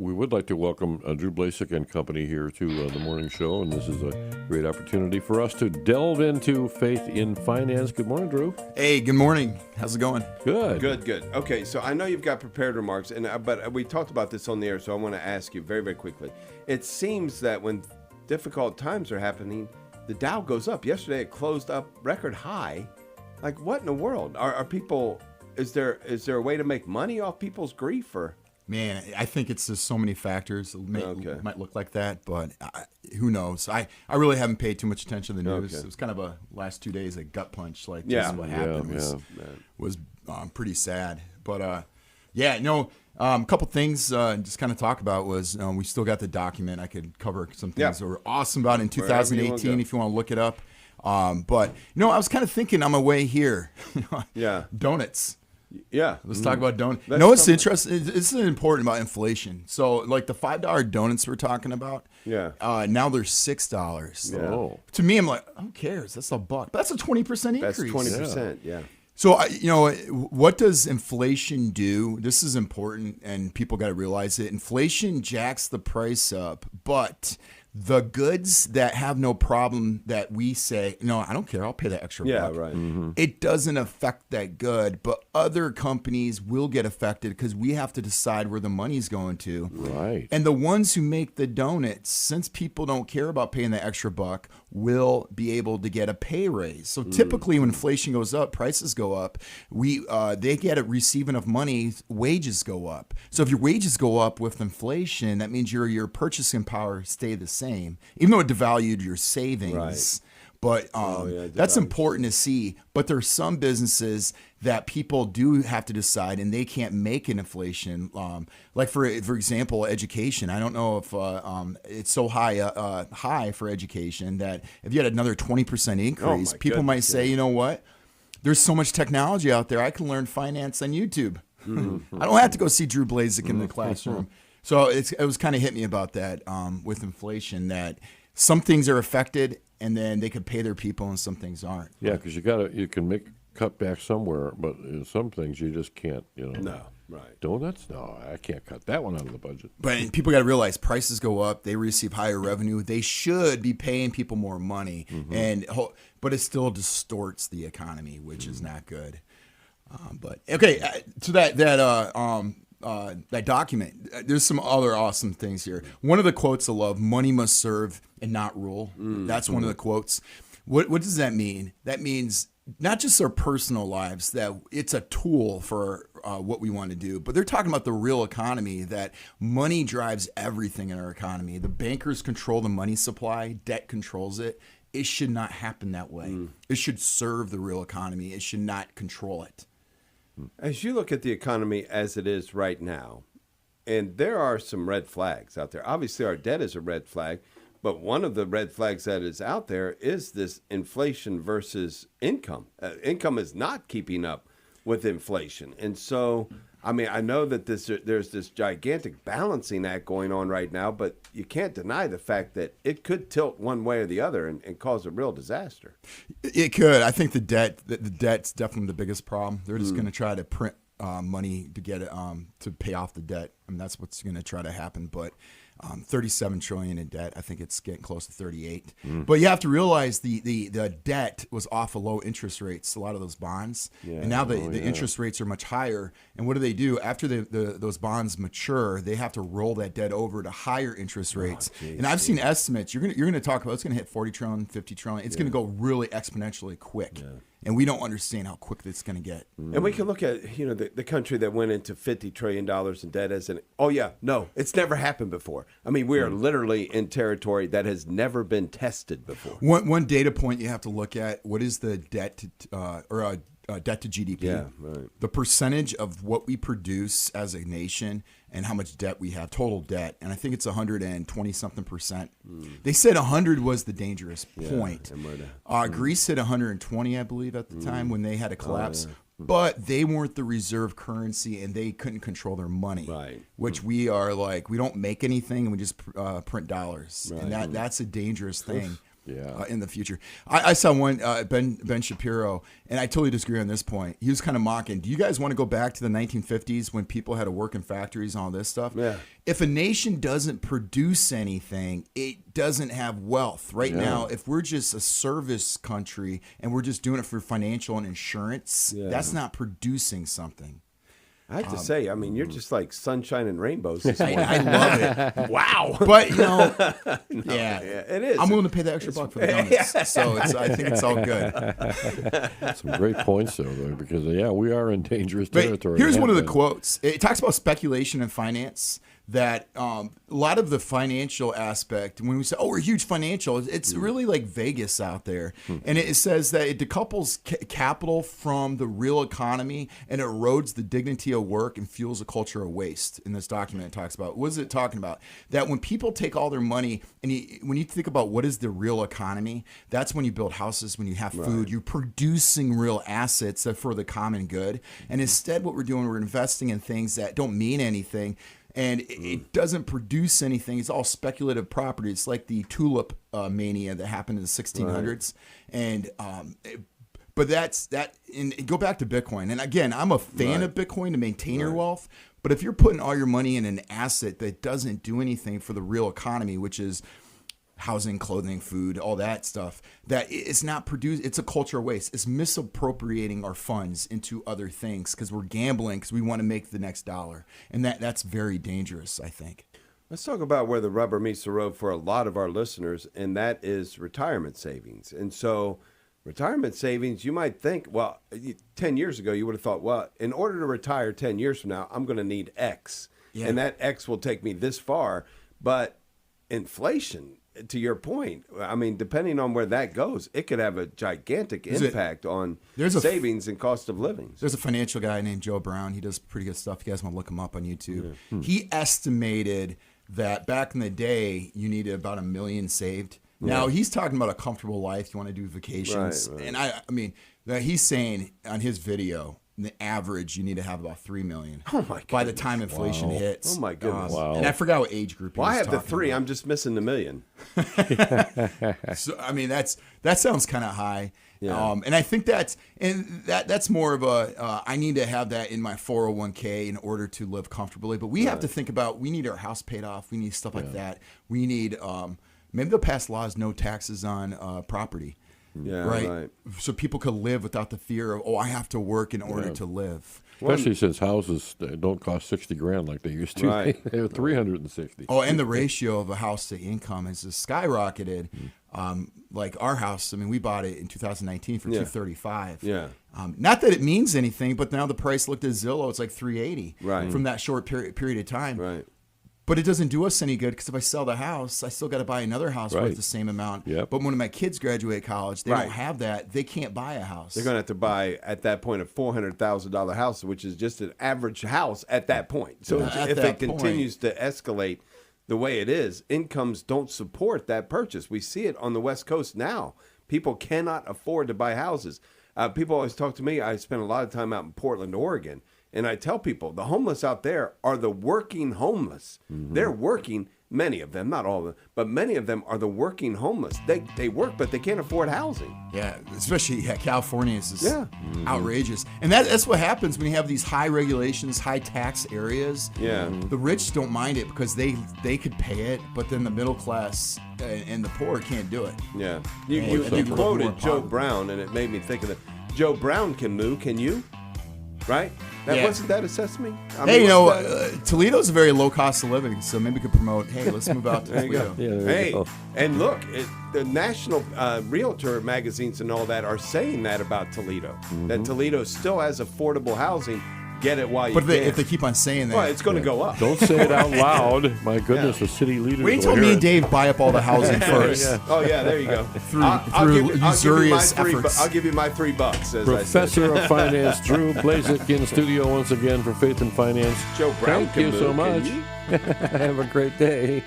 We would like to welcome Drew Blasik and company here to the morning show, and this is a great opportunity for us to delve into faith in finance. Good morning, Drew. Hey, good morning. How's it going? Good. Good. Okay, so I know you've got prepared remarks, but we talked about this on the air, so I want to ask you very, very quickly. It seems that when difficult times are happening, the Dow goes up. Yesterday, it closed up record high. Like, what in the world? Are people? Is there a way to make money off people's grief, or? Man, I think it's just so many factors. It might look like that, but who knows? I really haven't paid too much attention to the news. Okay. It was kind of a last 2 days a gut punch. Like Yeah. what happened was pretty sad. But a couple things just kind of talk about was we still got the document. I could cover some things that were awesome about in 2018 if you want to look it up. But I was kind of thinking on my way here. Donuts. Yeah. Let's talk about donuts. It's interesting. This is important about inflation. So, like the $5 donuts we're talking about, now they're $6. Yeah. Oh. To me, I'm like, who cares? That's $1. But that's a 20% increase. That's 20%, yeah. So, what does inflation do? This is important, and people got to realize it. Inflation jacks the price up, but the goods that have no problem that we say, no, I don't care, I'll pay that extra buck. Right. Mm-hmm. It doesn't affect that good, but other companies will get affected because we have to decide where the money's going to. Right. And the ones who make the donuts, since people don't care about paying the extra buck, will be able to get a pay raise. So typically when inflation goes up, prices go up, they receive enough money, wages go up. So if your wages go up with inflation, that means your purchasing power stay the same, even though it devalued your savings. Right. But that's important to see. But there are some businesses that people do have to decide, and they can't make an inflation. Like for example, education. I don't know if it's so high for education that if you had another 20% increase, people might say, you know what? There's so much technology out there. I can learn finance on YouTube. I don't have to go see Drew Blasik in the classroom. So it was kind of hit me about that with inflation, that some things are affected and then they could pay their people and some things aren't. Yeah, because you can make cut back somewhere, but in some things you just can't. No, right. Donuts? No, I can't cut that one out of the budget. But people got to realize prices go up. They receive higher revenue. They should be paying people more money, but it still distorts the economy, which is not good. But okay, to that document, there's some other awesome things here. One of the quotes I love: "Money must serve and not rule." That's one of the quotes. What does that mean? That means not just our personal lives, that it's a tool for what we want to do, but they're talking about the real economy, that money drives everything in our economy. The bankers control the money supply, debt controls it. It should not happen that way. It should serve the real economy. It should not control it. As you look at the economy as it is right now, and there are some red flags out there. Obviously, our debt is a red flag, but one of the red flags that is out there is this inflation versus income. Income is not keeping up with inflation. And so, I mean, I know that there's this gigantic balancing act going on right now, but you can't deny the fact that it could tilt one way or the other and cause a real disaster. It could. I think the debt's definitely the biggest problem. They're just going to try to print money to get it to pay off the debt. I mean, that's what's going to try to happen. But 37 trillion in debt. I think it's getting close to 38. But you have to realize the debt was off of low interest rates, a lot of those bonds. And now the interest rates are much higher. And what do? After those bonds mature, they have to roll that debt over to higher interest rates. And I've seen estimates. You're going to talk about it's going to hit 40 trillion, 50 trillion. It's going to go really exponentially quick. And we don't understand how quick it's going to get. And we can look at, the country that went into $50 trillion in debt as it's never happened before. I mean, we are literally in territory that has never been tested before. One data point you have to look at: what is the debt to debt to GDP? Yeah, right. The percentage of what we produce as a nation and how much debt we have, total debt, and I think it's 120 something percent. They said 100 was the dangerous point. Greece hit 120, I believe, at the time when they had a collapse. But they weren't the reserve currency, and they couldn't control their money, which we are like. We don't make anything, and we just print dollars, and that's a dangerous thing. in the future. I saw one, Ben Shapiro, and I totally disagree on this point. He was kind of mocking, do you guys want to go back to the 1950s when people had to work in factories and all this stuff? Yeah. If a nation doesn't produce anything, it doesn't have wealth. Right now, if we're just a service country and we're just doing it for financial and insurance, that's not producing something. I have to say, I mean, you're just like sunshine and rainbows. I love it. Wow. But, Yeah, it is. I'm willing to pay the extra buck for the donuts. So I think it's all good. Some great points there, though, because, we are in dangerous But territory. here's one of the quotes. It talks about speculation and finance, that a lot of the financial aspect, when we say, we're huge financial, it's really like Vegas out there. And it says that it decouples capital from the real economy and erodes the dignity of work and fuels a culture of waste. In this document, it talks about, what is it talking about? That when people take all their money, and when you think about what is the real economy, that's when you build houses, when you have food, you're producing real assets for the common good. And instead, what we're doing, we're investing in things that don't mean anything. And it doesn't produce anything. It's all speculative property. It's like the tulip mania that happened in the 1600s. And but that's that. And go back to Bitcoin. And again, I'm a fan of Bitcoin to maintain your wealth. But if you're putting all your money in an asset that doesn't do anything for the real economy, which is housing, clothing, food, all that stuff, that it's not produced. It's a culture waste. It's misappropriating our funds into other things because we're gambling because we want to make the next dollar. And that's very dangerous, I think. Let's talk about where the rubber meets the road for a lot of our listeners, and that is retirement savings. And so retirement savings, you might think, 10 years ago, you would have thought, well, in order to retire 10 years from now, I'm going to need X. Yeah. And that X will take me this far. But inflation, to your point, I mean, depending on where that goes, it could have a gigantic impact on savings and cost of living. There's a financial guy named Joe Brown. He does pretty good stuff. You guys want to look him up on YouTube. Yeah. He estimated that back in the day, you needed about $1 million saved. Now, he's talking about a comfortable life. You want to do vacations. Right. And I mean, he's saying on his video, the average, you need to have about $3 million. Oh my god! By the time inflation hits. Oh my goodness! And I forgot what age group. I have the 3. I'm just missing the $1 million. So I mean, that sounds kind of high. Yeah. And I think that's more of a I need to have that in my 401k in order to live comfortably. But we have to think about, we need our house paid off. We need stuff like that. We need maybe they'll pass laws, no taxes on property. Yeah, right. So people could live without the fear of, I have to work in order to live. Especially since houses don't cost $60,000 like they used to. Right. They're $360,000. Oh, and the ratio of a house to income has just skyrocketed. Like our house, I mean, we bought it in 2019 for $235. Yeah. Not that it means anything, but now the price looked at Zillow, it's like $380 from that short period of time. Right. But it doesn't do us any good because if I sell the house, I still got to buy another house worth the same amount. Yep. But when my kids graduate college, they don't have that. They can't buy a house. They're going to have to buy, at that point, a $400,000 house, which is just an average house at that point. So if it continues to escalate the way it is, incomes don't support that purchase. We see it on the West Coast now. People cannot afford to buy houses. People always talk to me. I spent a lot of time out in Portland, Oregon. And I tell people, the homeless out there are the working homeless. Mm-hmm. They're working, many of them, not all of them, but many of them are the working homeless. They work, but they can't afford housing. Yeah, especially California is just outrageous. And that's what happens when you have these high regulations, high tax areas. Yeah. The rich don't mind it because they could pay it, but then the middle class and the poor can't do it. Yeah. You quoted Joe Brown, and it made me think of that. Joe Brown can move, can you? Right? Wasn't that assessment? Toledo's a very low cost of living, so maybe we could promote, hey, let's move out to Toledo. And look, the national realtor magazines and all that are saying that about Toledo, that Toledo still has affordable housing. Get it while you can. But if they keep on saying that, well, it's going to go up. Don't say it out loud. My goodness, the city leaders. Wait until me and Dave buy up all the housing first. Oh yeah, there you go. through usurious efforts. I'll give you my $3. Professor of Finance Drew Blazek in studio once again for Faith and Finance. Joe Brown, thank you so much. Have a great day.